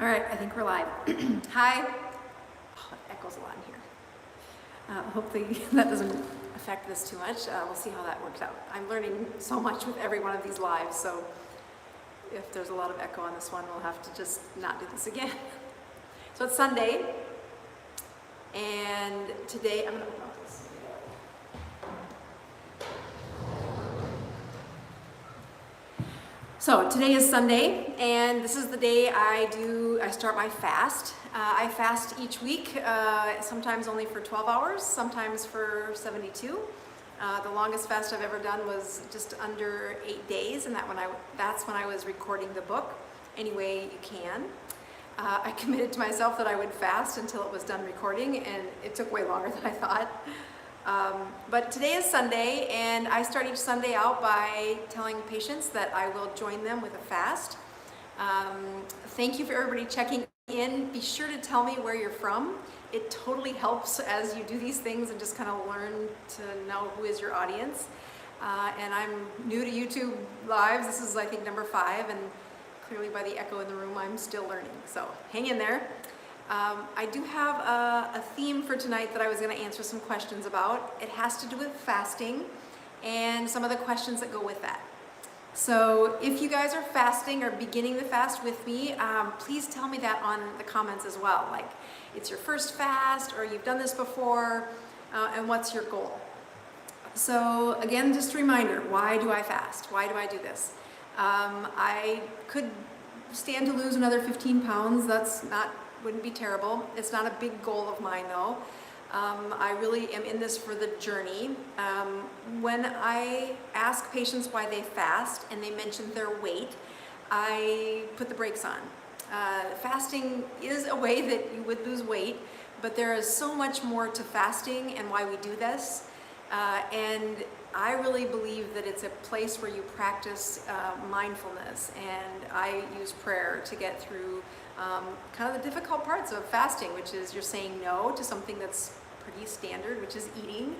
All right, I think we're live. Hi. Oh, it echoes a lot in here. Hopefully that doesn't affect this too much. We'll see how that works out. I'm learning so much with every one of these lives, so if there's a lot of echo on this one, we'll have to just not do this again. So it's Sunday, and today I'm going to open up this. So today is Sunday, and this is the day I start my fast. I fast each week, sometimes only for 12 hours, sometimes for 72. The longest fast I've ever done was just under 8 days, and that's when I was recording the book, Any Way You Can. I committed to myself that I would fast until it was done recording, and it took way longer than I thought. But today is Sunday, and I start each Sunday out by telling patients that I will join them with a fast. Thank you for everybody checking in. Be sure to tell me where you're from. It totally helps as you do these things and just kind of learn to know who is your audience. And I'm new to YouTube Lives. This is, I think, number 5, and clearly by the echo in the room, I'm still learning. So hang in there. I do have a theme for tonight that I was going to answer some questions about. It has to do with fasting and some of the questions that go with that. So if you guys are fasting or beginning the fast with me, please tell me that on the comments as well. Like, it's your first fast, or you've done this before, and what's your goal? So again, just a reminder, why do I fast? Why do I do this? I could stand to lose another 15 pounds. Wouldn't be terrible. It's not a big goal of mine though. I really am in this for the journey. When I ask patients why they fast and they mention their weight, I put the brakes on. Fasting is a way that you would lose weight, but there is so much more to fasting and why we do this. And I really believe that it's a place where you practice mindfulness, and I use prayer to get through kind of the difficult parts of fasting, which is you're saying no to something that's pretty standard, which is eating.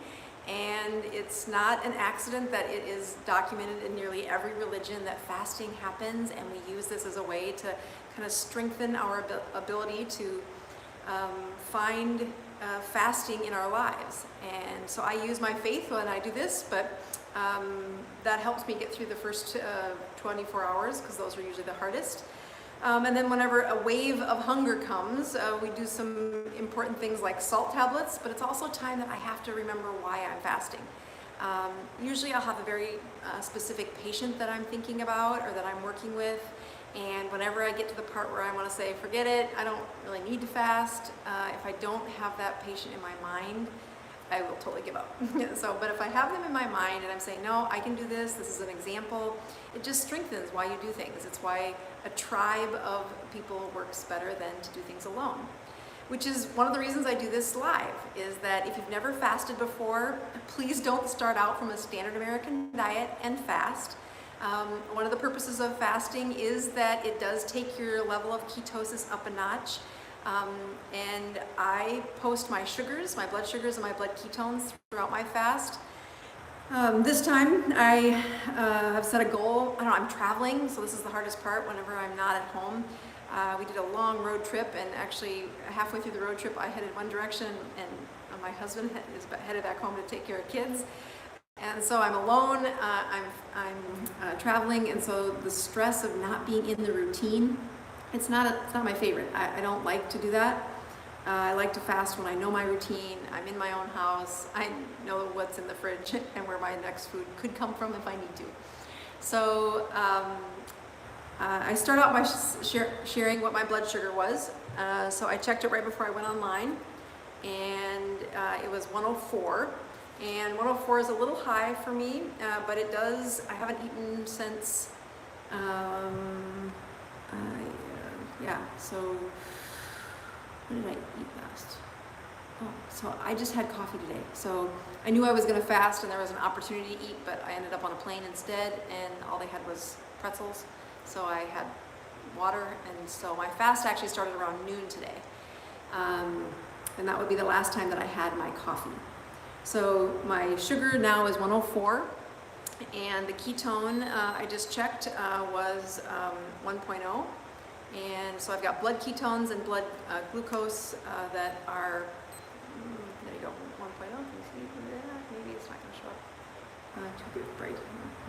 And it's not an accident that it is documented in nearly every religion that fasting happens, and we use this as a way to kind of strengthen our ability to find fasting in our lives. And so I use my faith when I do this, but that helps me get through the first 24 hours, because those are usually the hardest. And then whenever a wave of hunger comes, we do some important things like salt tablets, but it's also time that I have to remember why I'm fasting. Usually I'll have a very specific patient that I'm thinking about or that I'm working with, and whenever I get to the part where I want to say, forget it, I don't really need to fast, if I don't have that patient in my mind, I will totally give up. But if I have them in my mind and I'm saying, no, I can do this, this is an example, it just strengthens why you do things. It's why a tribe of people works better than to do things alone. Which is one of the reasons I do this live, is that if you've never fasted before, please don't start out from a standard American diet and fast. One of the purposes of fasting is that it does take your level of ketosis up a notch. And I post my sugars, my blood sugars and my blood ketones throughout my fast. This time I have set a goal. I'm traveling, so this is the hardest part whenever I'm not at home. We did a long road trip, and actually halfway through the road trip I headed one direction, and my husband is headed back home to take care of kids. And so I'm alone, I'm traveling, and so the stress of not being in the routine, it's not my favorite. I don't like to do that. I like to fast when I know my routine, I'm in my own house, I know what's in the fridge and where my next food could come from if I need to. So I start out by sharing what my blood sugar was. So I checked it right before I went online, and it was 104. And 104 is a little high for me, but I haven't eaten since, so when did I eat last? Oh, so I just had coffee today. So I knew I was going to fast and there was an opportunity to eat, but I ended up on a plane instead, and all they had was pretzels. So I had water, and so my fast actually started around noon today. And that would be the last time that I had my coffee. So my sugar now is 104, and the ketone I just checked was 1.0. And so I've got blood ketones and blood glucose that are, there you go, 1.0. Can you see that? Maybe it's not going to show up. Too bright,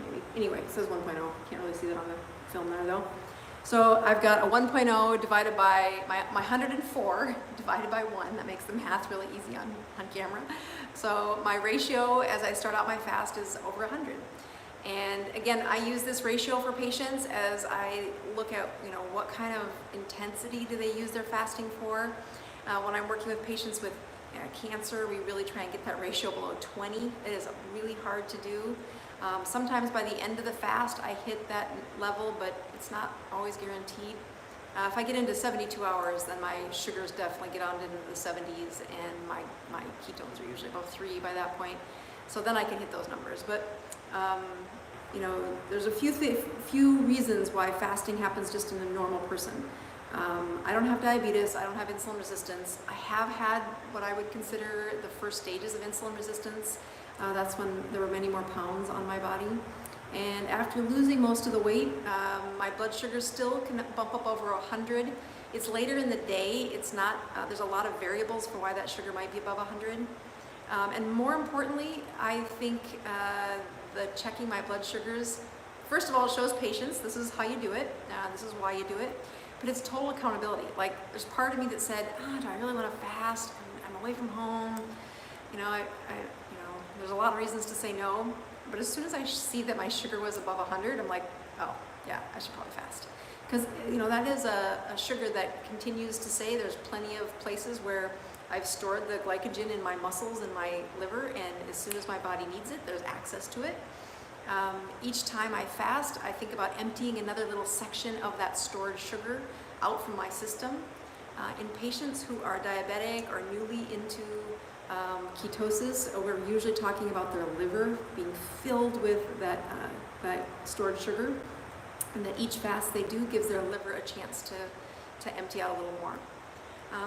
maybe. Anyway, it says 1.0. Can't really see that on the film there though. So I've got a 1.0 divided by my 104 divided by 1. That makes the math really easy on camera. So my ratio as I start out my fast is over 100. And again, I use this ratio for patients as I look at, what kind of intensity do they use their fasting for. When I'm working with patients with cancer, we really try and get that ratio below 20. It is really hard to do. Sometimes by the end of the fast, I hit that level, but it's not always guaranteed. If I get into 72 hours, then my sugars definitely get on into the 70s, and my ketones are usually above 3 by that point. So then I can hit those numbers. But there's a few reasons why fasting happens just in a normal person. I don't have diabetes, I don't have insulin resistance. I have had what I would consider the first stages of insulin resistance. That's when there were many more pounds on my body. And after losing most of the weight, my blood sugar still can bump up over 100. It's later in the day, it's not, there's a lot of variables for why that sugar might be above 100. And more importantly, I think the checking my blood sugars, first of all, it shows patience. This is how you do it. This is why you do it. But it's total accountability. Like, there's part of me that said, do I really want to fast? I'm away from home. There's a lot of reasons to say no. But as soon as I see that my sugar was above 100, I'm like, oh, yeah, I should probably fast. Because, that is a sugar that continues to say there's plenty of places where I've stored the glycogen in my muscles and my liver, and as soon as my body needs it, there's access to it. Each time I fast, I think about emptying another little section of that stored sugar out from my system. In patients who are diabetic or newly into ketosis, we're usually talking about their liver being filled with that stored sugar, and that each fast they do gives their liver a chance to empty out a little more.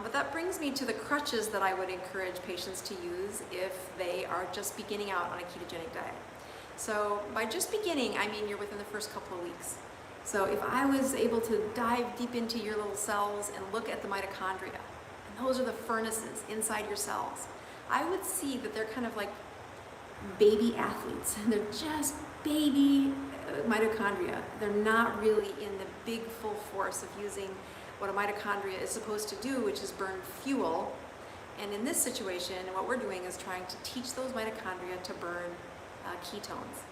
But that brings me to the crutches that I would encourage patients to use if they are just beginning out on a ketogenic diet. So by just beginning, I mean you're within the first couple of weeks. So if I was able to dive deep into your little cells and look at the mitochondria, and those are the furnaces inside your cells, I would see that they're kind of like baby athletes. They're just baby mitochondria. They're not really in the big full force of using what a mitochondria is supposed to do, which is burn fuel. And in this situation, what we're doing is trying to teach those mitochondria to burn ketones.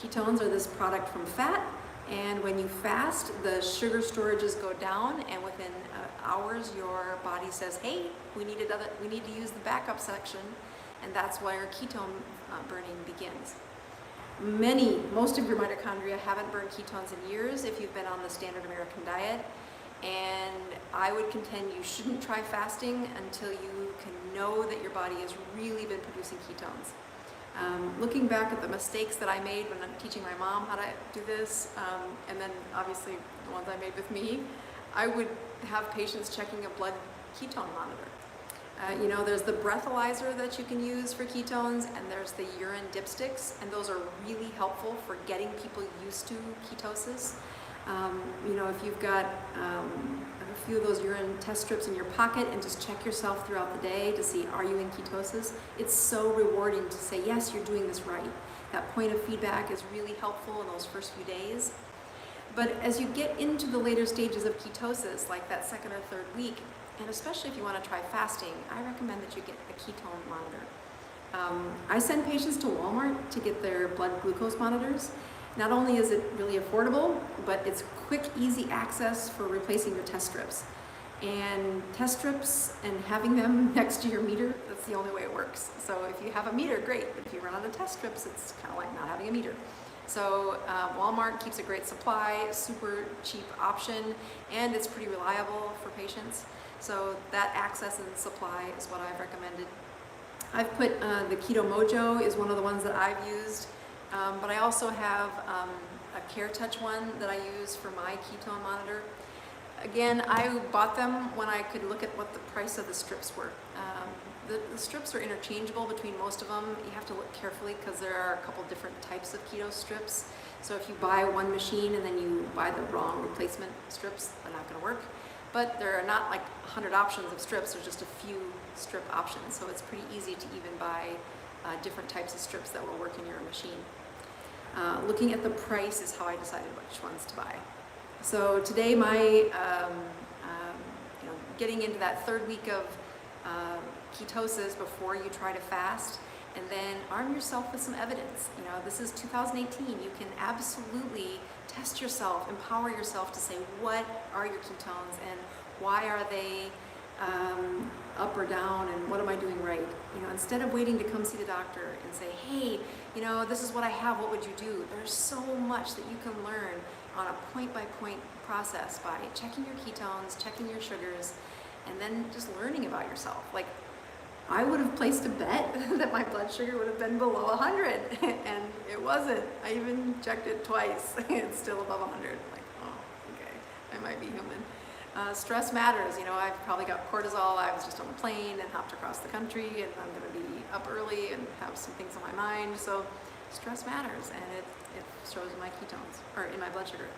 Ketones are this product from fat, and when you fast, the sugar storages go down, and within hours, your body says, hey, we need to use the backup section, and that's where ketone burning begins. Most of your mitochondria haven't burned ketones in years if you've been on the standard American diet. And I would contend you shouldn't try fasting until you can know that your body has really been producing ketones. Looking back at the mistakes that I made when I'm teaching my mom how to do this, and then obviously the ones I made with me, I would have patients checking a blood ketone monitor. There's the breathalyzer that you can use for ketones, and there's the urine dipsticks, and those are really helpful for getting people used to ketosis. If you've got a few of those urine test strips in your pocket and just check yourself throughout the day to see, are you in ketosis? It's so rewarding to say, yes, you're doing this right. That point of feedback is really helpful in those first few days. But as you get into the later stages of ketosis, like that second or third week, and especially if you want to try fasting, I recommend that you get a ketone monitor. I send patients to Walmart to get their blood glucose monitors. Not only is it really affordable, but it's quick, easy access for replacing your test strips. And test strips and having them next to your meter, that's the only way it works. So if you have a meter, great. But if you run out of test strips, it's kind of like not having a meter. So Walmart keeps a great supply, super cheap option, and it's pretty reliable for patients. So that access and supply is what I've recommended. I've put the Keto Mojo is one of the ones that I've used. But I also have a Care Touch one that I use for my ketone monitor. Again, I bought them when I could look at what the price of the strips were. The strips are interchangeable between most of them. You have to look carefully because there are a couple different types of keto strips. So if you buy one machine and then you buy the wrong replacement strips, they're not going to work. But there are not like 100 options of strips, there's just a few strip options. So it's pretty easy to even buy different types of strips that will work in your machine. Looking at the price is how I decided which ones to buy. So today my, getting into that third week of ketosis before you try to fast, and then arm yourself with some evidence. This is 2018. You can absolutely test yourself, empower yourself to say, what are your ketones and why are they up or down, and what am I doing right? Instead of waiting to come see the doctor and say, hey, this is what I have, what would you do? There's so much that you can learn on a point-by-point process by checking your ketones, checking your sugars, and then just learning about yourself. Like, I would have placed a bet that my blood sugar would have been below 100, and it wasn't. I even checked it twice. It's still above 100. Like, oh, okay, I might be human. Stress matters. I've probably got cortisol. I was just on a plane and hopped across the country, and I'm going to be up early and have some things on my mind. So stress matters, and it shows in my ketones, or in my blood sugar.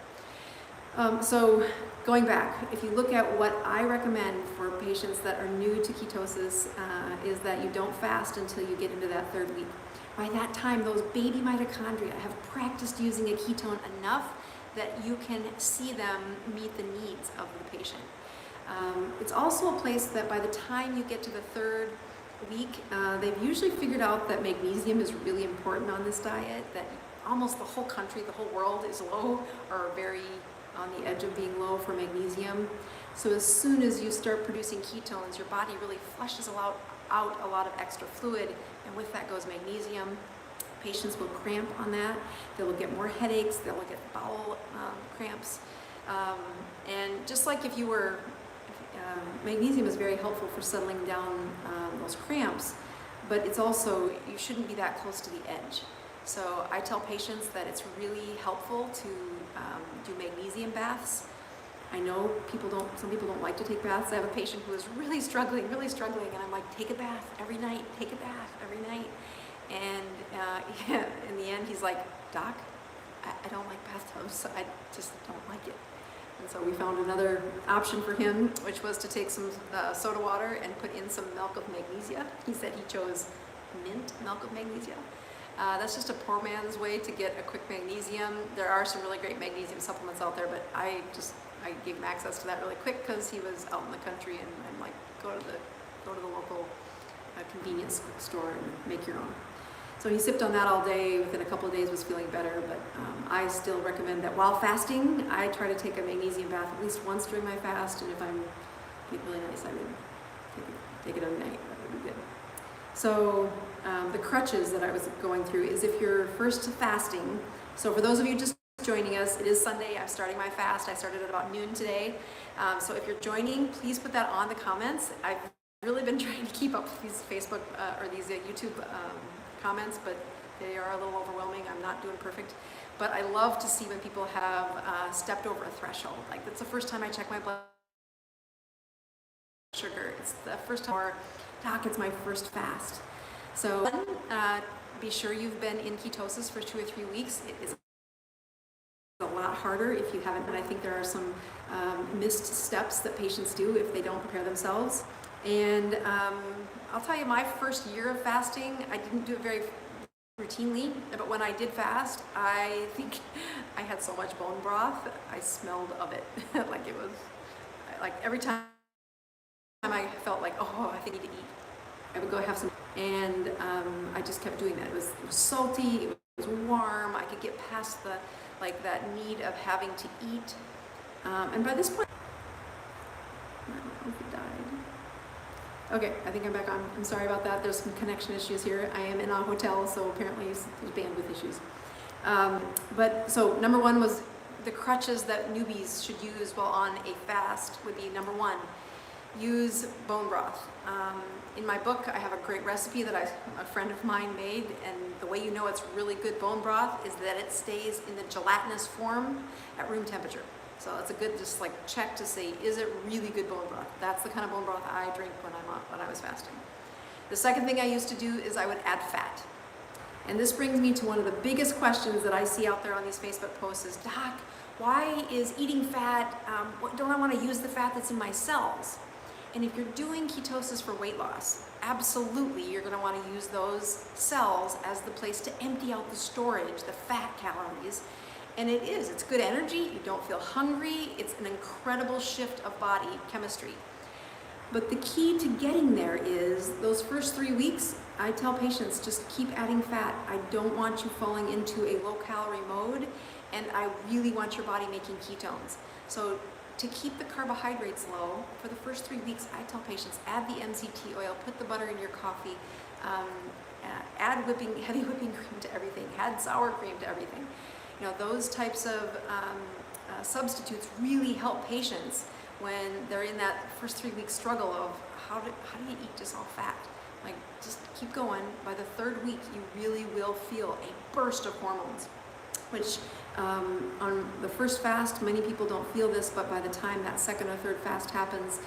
So going back, if you look at what I recommend for patients that are new to ketosis, is that you don't fast until you get into that third week. By that time, those baby mitochondria have practiced using a ketone enough that you can see them meet the needs of the patient. It's also a place that by the time you get to the third week, they've usually figured out that magnesium is really important on this diet, that almost the whole country, the whole world is low or very on the edge of being low for magnesium. So as soon as you start producing ketones, your body really flushes out a lot of extra fluid, and with that goes magnesium. Patients will cramp on that. They will get more headaches. They will get bowel cramps. And just like if you were, magnesium is very helpful for settling down those cramps, but it's also, you shouldn't be that close to the edge. So I tell patients that it's really helpful to do magnesium baths. I know some people don't like to take baths. I have a patient who is really struggling, and I'm like, take a bath every night, take a bath every night. And in the end, he's like, Doc, I don't like bathtubs. I just don't like it. And so we found another option for him, which was to take some soda water and put in some milk of magnesia. He said he chose mint milk of magnesia. That's just a poor man's way to get a quick magnesium. There are some really great magnesium supplements out there, but I gave him access to that really quick because he was out in the country, and I'm like, go to the local convenience store and make your own. So he sipped on that all day. Within a couple of days was feeling better, but I still recommend that while fasting, I try to take a magnesium bath at least once during my fast, and if I'm feeling really nice, I would take it every night. That would be good. So the crutches that I was going through is if you're first to fasting. So for those of you just joining us, it is Sunday. I'm starting my fast. I started at about noon today. So if you're joining, please put that on the comments. I've really been trying to keep up with these Facebook or these YouTube comments, but they are a little overwhelming. I'm not doing perfect. But I love to see when people have stepped over a threshold. Like, that's the first time I check my blood sugar. It's the first time, or Doc, it's my first fast. So be sure you've been in ketosis for 2 or 3 weeks. It is a lot harder if you haven't, and I think there are some missed steps that patients do if they don't prepare themselves. And I'll tell you, my first year of fasting, I didn't do it very routinely, but when I did fast, I think I had so much bone broth, I smelled of it. Like, it was, like, every time I felt like, oh, I think I need to eat, I would go have some, and I just kept doing that. It was salty, it was warm, I could get past the, like, that need of having to eat. And by this point, I don't know if it died. Okay, I think I'm back on. I'm sorry about that. There's some connection issues here. I am in a hotel, so apparently there's bandwidth issues. But so number one was the crutches that newbies should use while on a fast would be, number one, use bone broth. In my book, I have a great recipe that a friend of mine made, and the way you know it's really good bone broth is that it stays in the gelatinous form at room temperature. So that's a good just like check to say, is it really good bone broth? That's the kind of bone broth I drink when I was fasting. The second thing I used to do is I would add fat. And this brings me to one of the biggest questions that I see out there on these Facebook posts is, Doc, why is eating fat, don't I want to use the fat that's in my cells? And if you're doing ketosis for weight loss, absolutely you're going to want to use those cells as the place to empty out the storage, the fat calories. And it's good energy, you don't feel hungry, it's an incredible shift of body chemistry. But the key to getting there is those first 3 weeks, I tell patients, just keep adding fat. I don't want you falling into a low-calorie mode, and I really want your body making ketones. So to keep the carbohydrates low, for the first 3 weeks, I tell patients, add the MCT oil, put the butter in your coffee, add heavy whipping cream to everything, add sour cream to everything. You know, those types of substitutes really help patients when they're in that first 3 week struggle of how do you eat just all fat? Like, just keep going. By the third week, you really will feel a burst of hormones, which on the first fast, many people don't feel this, but by the time that second or third fast happens,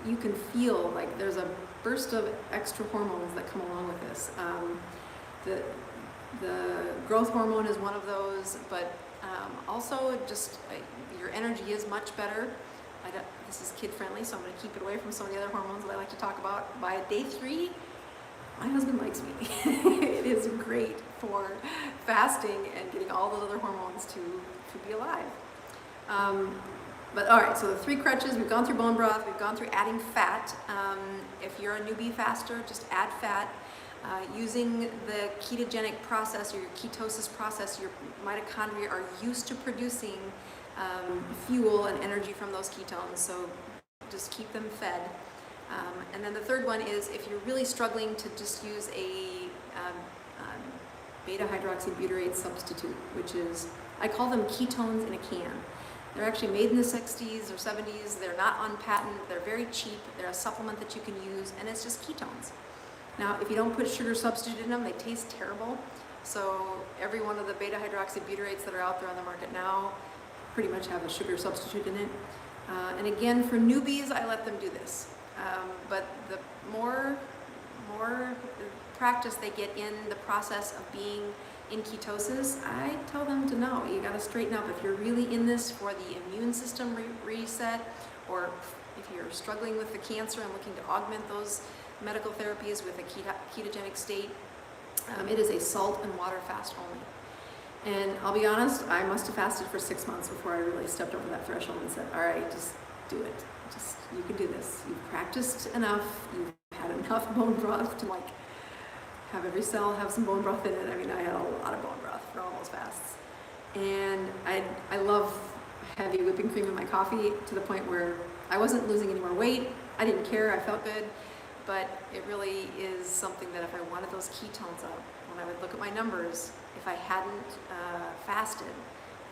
you can feel like there's a burst of extra hormones that come along with this. The growth hormone is one of those, but also just your energy is much better. This is kid friendly, so I'm going to keep it away from some of the other hormones that I like to talk about. By day 3, my husband likes me. It is great for fasting and getting all those other hormones to be alive. But all right, so the 3 crutches, we've gone through bone broth, we've gone through adding fat. If you're a newbie faster, just add fat. Using the ketogenic process or your ketosis process, your mitochondria are used to producing fuel and energy from those ketones, so just keep them fed. And then the third one is if you're really struggling to just use a beta hydroxybutyrate substitute, which is, I call them ketones in a can. They're actually made in the 60s or 70s. They're not on patent. They're very cheap. They're a supplement that you can use, and it's just ketones. Now, if you don't put sugar substitute in them, they taste terrible. So every one of the beta hydroxybutyrates that are out there on the market now pretty much have a sugar substitute in it. And again, for newbies, I let them do this. But the more practice they get in the process of being in ketosis, I tell them to know, you got to straighten up. If you're really in this for the immune system reset, or if you're struggling with the cancer and looking to augment those medical therapies with a ketogenic state, it is a salt and water fast only. And I'll be honest, I must have fasted for 6 months before I really stepped over that threshold and said, all right, just do it. Just, you can do this. You've practiced enough. You've had enough bone broth to like have every cell have some bone broth in it. I mean, I had a lot of bone broth for all those fasts. And I love heavy whipping cream in my coffee to the point where I wasn't losing any more weight. I didn't care. I felt good. But it really is something that if I wanted those ketones up, when I would look at my numbers, if I hadn't fasted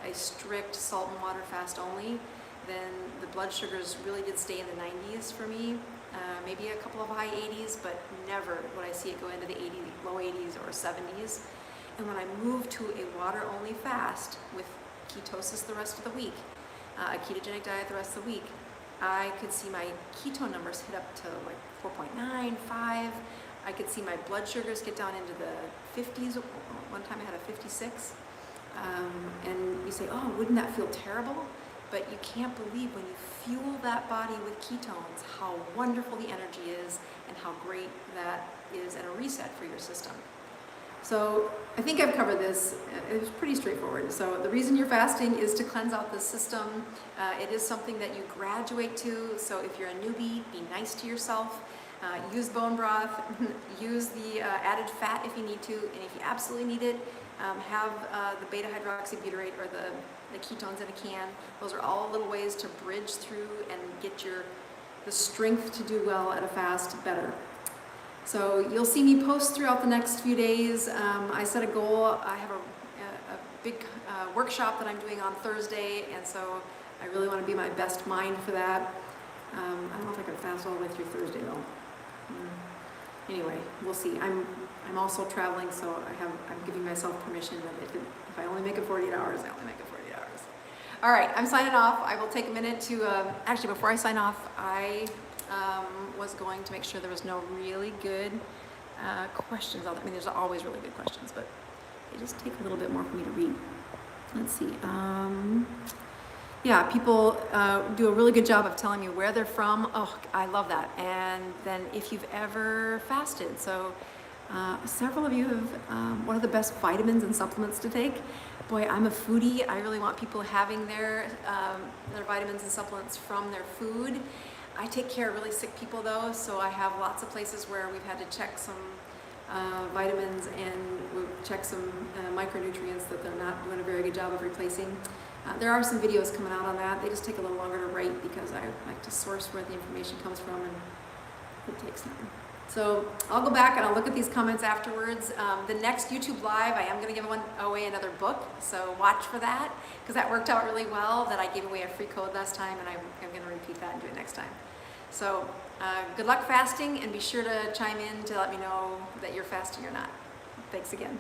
a strict salt and water fast only, then the blood sugars really did stay in the 90s for me. Maybe a couple of high 80s, but never would I see it go into the low 80s or 70s. And when I moved to a water-only fast with ketosis the rest of the week, a ketogenic diet the rest of the week, I could see my ketone numbers hit up to like 4.9, 5. I could see my blood sugars get down into the 50s. One time I had a 56. And you say, oh, wouldn't that feel terrible? But you can't believe when you fuel that body with ketones, how wonderful the energy is and how great that is and a reset for your system. So I think I've covered this. It's pretty straightforward. So the reason you're fasting is to cleanse out the system. It is something that you graduate to. So if you're a newbie, be nice to yourself. Use bone broth. Use the added fat if you need to. And if you absolutely need it, have the beta hydroxybutyrate or the ketones in a can. Those are all little ways to bridge through and get the strength to do well at a fast better. So you'll see me post throughout the next few days. I set a goal. I have a big workshop that I'm doing on Thursday, and so I really want to be my best mind for that. I don't know if I can fast all the way through Thursday though. Anyway, we'll see. I'm also traveling, so I'm giving myself permission that if I only make it 48 hours, I only make it 48 hours. All right, I'm signing off. I will take a minute to, actually before I sign off, I was going to make sure there was no really good questions out there. I mean, there's always really good questions, but they just take a little bit more for me to read. Let's see. Yeah, people do a really good job of telling me where they're from. Oh, I love that. And then if you've ever fasted. So several of you have one of the best vitamins and supplements to take. Boy, I'm a foodie. I really want people having their vitamins and supplements from their food. I take care of really sick people though, so I have lots of places where we've had to check some vitamins and we've checked some micronutrients that they're not doing a very good job of replacing. There are some videos coming out on that. They just take a little longer to write because I like to source where the information comes from, and it takes time. So I'll go back and I'll look at these comments afterwards. The next YouTube Live, I am going to give away another book, so watch for that, because that worked out really well, that I gave away a free code last time, and I'm going to repeat that and do it next time. So good luck fasting, and be sure to chime in to let me know that you're fasting or not. Thanks again.